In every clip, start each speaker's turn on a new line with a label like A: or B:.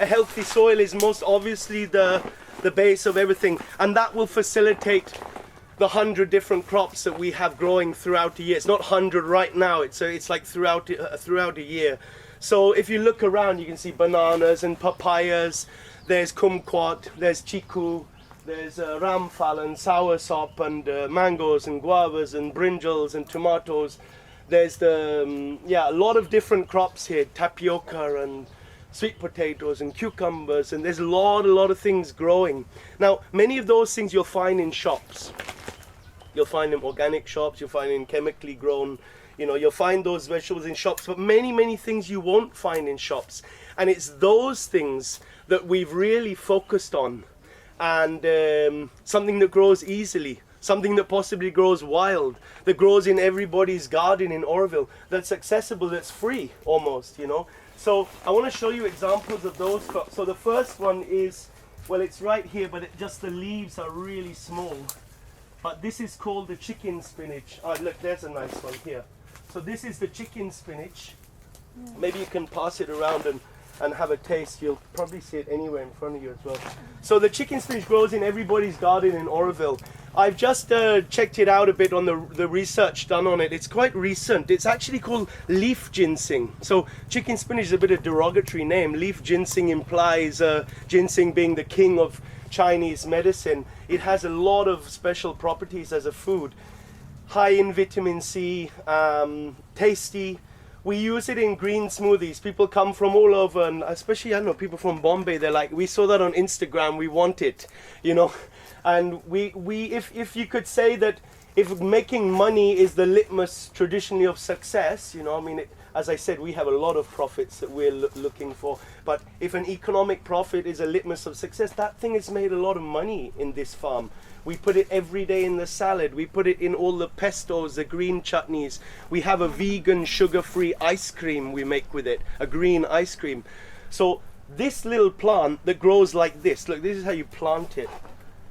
A: a healthy soil is most obviously the base of everything, and that will facilitate the 100 different crops that we have growing throughout the year. It's not 100 right now, it's like throughout a year. So if you look around, you can see bananas and papayas, there's kumquat, there's chiku, there's ramphal and soursop, and mangoes and guavas and brinjals and tomatoes. There's a lot of different crops here, tapioca and sweet potatoes and cucumbers, and there's a lot of things growing. Now, many of those things you'll find in shops. You'll find them organic shops, you'll find them chemically grown, you'll find those vegetables in shops, but many things you won't find in shops. And it's those things that we've really focused on, and something that grows easily, something that possibly grows wild, that grows in everybody's garden in Auroville, that's accessible, that's free almost, So I want to show you examples of those crops. So the first one is, well, it's right here, but just the leaves are really small. But this is called the chicken spinach. Oh, look, there's a nice one here. So this is the chicken spinach. Maybe you can pass it around and have a taste. You'll probably see it anywhere in front of you as well. So the chicken spinach grows in everybody's garden in Auroville. I've just checked it out a bit on the research done on it. It's quite recent. It's actually called leaf ginseng. So chicken spinach is a bit of a derogatory name. Leaf ginseng implies ginseng being the king of Chinese medicine. It has a lot of special properties as a food. High in vitamin C, tasty. We use it in green smoothies. People come from all over, and especially, I know, people from Bombay, they're like, we saw that on Instagram, we want it, And if you could say that if making money is the litmus traditionally of success, as I said, we have a lot of profits that we're looking for. But if an economic profit is a litmus of success, that thing has made a lot of money in this farm. We put it every day in the salad. We put it in all the pestos, the green chutneys. We have a vegan, sugar-free ice cream we make with it, a green ice cream. So this little plant that grows like this, look, this is how you plant it.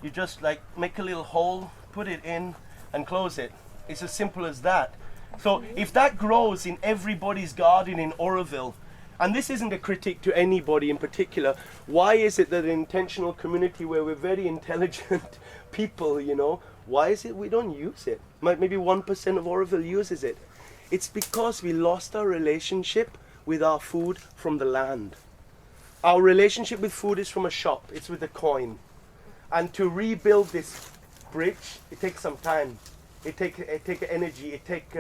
A: You just like make a little hole, put it in, and close it. It's as simple as that. So if that grows in everybody's garden in Auroville, and this isn't a critique to anybody in particular, why is it that an intentional community where we're very intelligent people, why is it we don't use it? Maybe 1% of Auroville uses it. It's because we lost our relationship with our food from the land. Our relationship with food is from a shop, it's with a coin. And to rebuild this bridge, it takes some time. It takes energy, it takes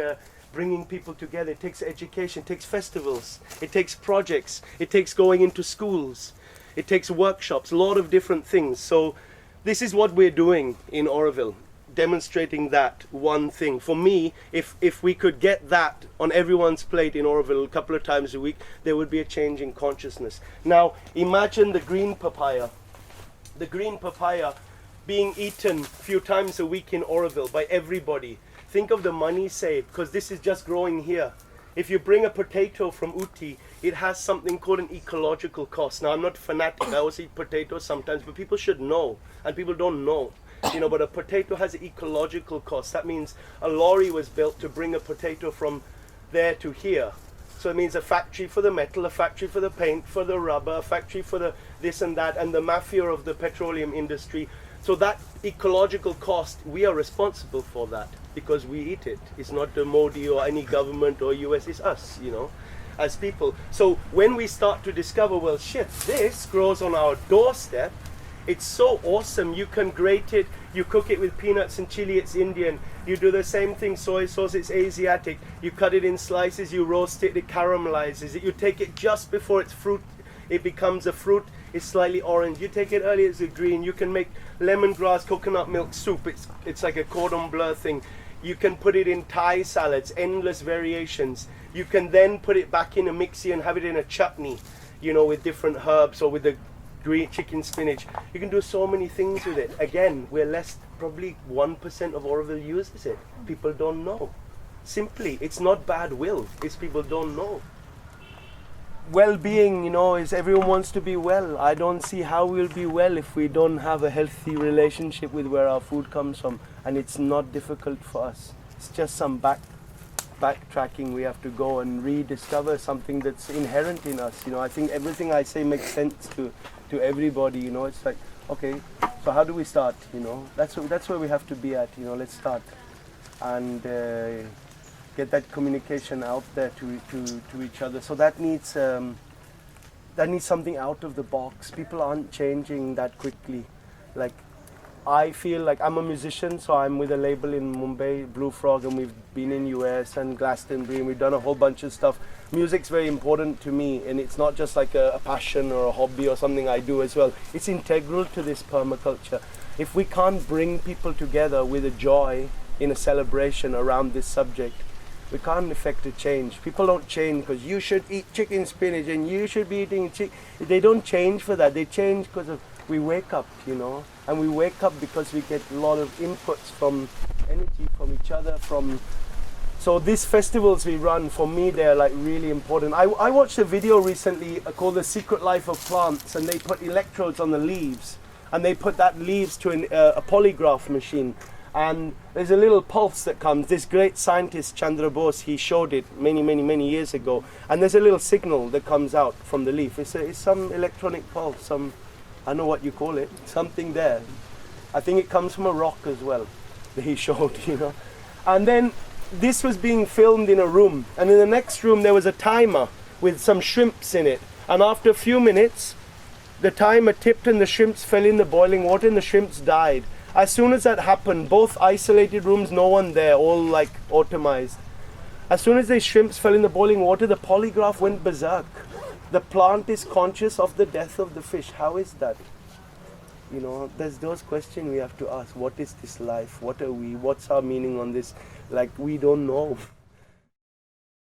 A: bringing people together, it takes education, it takes festivals, it takes projects, it takes going into schools, it takes workshops, a lot of different things. So this is what we're doing in Auroville, demonstrating that one thing. For me, if we could get that on everyone's plate in Auroville a couple of times a week, there would be a change in consciousness. Now imagine the green papaya. The green papaya being eaten a few times a week in Auroville by everybody. Think of the money saved, because this is just growing here. If you bring a potato from Uti, it has something called an ecological cost. Now, I'm not fanatic, I also eat potatoes sometimes, but people should know, and people don't know. But a potato has an ecological cost. That means a lorry was built to bring a potato from there to here. So it means a factory for the metal, a factory for the paint, for the rubber, a factory for the this and that, and the mafia of the petroleum industry. So that ecological cost, we are responsible for that because we eat it. It's not the Modi or any government or US, it's us, as people. So when we start to discover, well, shit, this grows on our doorstep, it's so awesome. You can grate it, you cook it with peanuts and chili, it's Indian. You do the same thing, soy sauce, it's Asiatic. You cut it in slices, you roast it, it caramelizes it. You take it just before it's fruit, it becomes a fruit, it's slightly orange. You take it early, it's a green. You can make lemongrass coconut milk soup, it's like a cordon bleu thing. You can put it in Thai salads, endless variations. You can then put it back in a mixie and have it in a chutney, with different herbs or with the green chicken spinach. You can do so many things with it. Again, probably 1% of Auroville uses it. People don't know. Simply, it's not bad will, it's people don't know. Well-being, is everyone wants to be well. I don't see how we'll be well if we don't have a healthy relationship with where our food comes from. And it's not difficult for us. It's just some backtracking, we have to go and rediscover something that's inherent in us. I think everything I say makes sense to everybody. It's like, okay, so how do we start? That's where we have to be at. Let's start and get that communication out there to each other. So that needs something out of the box. People aren't changing that quickly. Like, I feel like I'm a musician, so I'm with a label in Mumbai, Blue Frog, and we've been in US and Glastonbury, and we've done a whole bunch of stuff. Music's very important to me, and it's not just like a passion or a hobby or something I do as well. It's integral to this permaculture. If we can't bring people together with a joy in a celebration around this subject, we can't effect a change. People don't change because you should eat chicken spinach and you should be eating chicken. They don't change for that. They change because we wake up, and we wake up because we get a lot of inputs from energy from each other. So these festivals we run, for me, they're like really important. I watched a video recently called The Secret Life of Plants, and they put electrodes on the leaves, and they put that leaves to a polygraph machine. And there's a little pulse that comes. This great scientist, Chandra Bose, he showed it many years ago. And there's a little signal that comes out from the leaf. It's some electronic pulse, I don't know what you call it, something there. I think it comes from a rock as well, that he showed, And then this was being filmed in a room. And in the next room, there was a timer with some shrimps in it. And after a few minutes, the timer tipped and the shrimps fell in the boiling water and the shrimps died. As soon as that happened, both isolated rooms, no one there, all like automized. As soon as the shrimps fell in the boiling water, the polygraph went berserk. The plant is conscious of the death of the fish. How is that? There's those questions we have to ask. What is this life? What are we? What's our meaning on this? Like, we don't know.